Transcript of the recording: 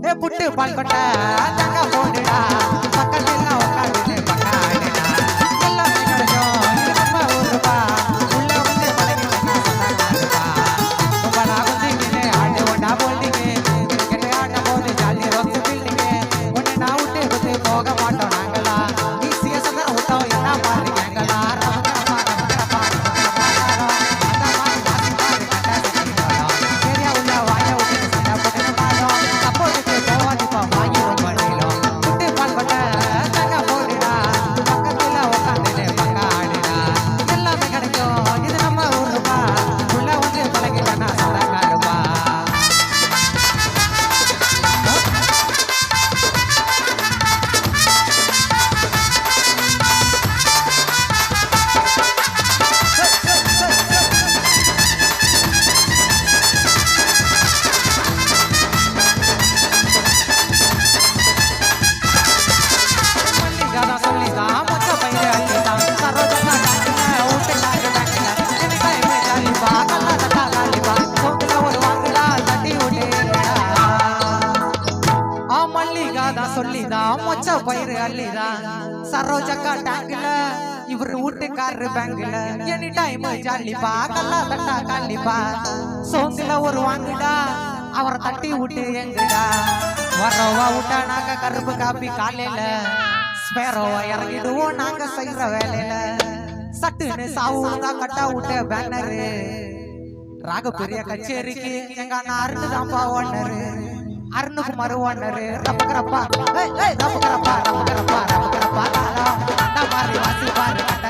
ஏ புட்டு பால் கொட்ட தங்க போடுடா பக்கத்துல உட்காந்து பட்டாடுடா எல்லாமே கிடைக்கும் இது நம்ம ஊருப்பா உள்ள வந்து பழகிட்டா சொன்னாருப்பா உங்களா வந்து ஆடு ஒண்டா போல்டிங்க கிரிக்கெட் ஆடும் போது ஜாலி ரோஸ் பில்டிங்க ஒன்னு நான் விட்டு விட்டு போக மாட்டோம் நாங்களா ஈஸியா சந்தர விட்டோம் என்ன பாரு கேங்களா சொல்லிதான் மொச்ச பயிறு அள்ளிதான் சரோஜக்கா டேங்க்ல இவரு வீட்டுக்காரரு பேங்க்ல எனி டைம் ஜாலிப்பா கல்லா தட்டா காலிப்பா சோத்துல ஒரு வாங்குடா அவரை தட்டி விட்டு எங்குடா வரவா விட்டா நாங்க கருப்பு காப்பி காலையில ஸ்பேரோவா இறங்கிடுவோம் நாங்க செய்யற வேலையில சட்டுன்னு சாவுதா கட்டா விட்ட பேனரு ராக பெரிய கச்சேரிக்கு எங்க அண்ணா அருணுதான்ப்பா ஓனரு அருணுகுமார் ஓனரு ரப்பகரப்பா ரப்பகரப்பா ரப்பகரப்பா ரப்பகரப்பா மாறி வாசி பாரு கட்ட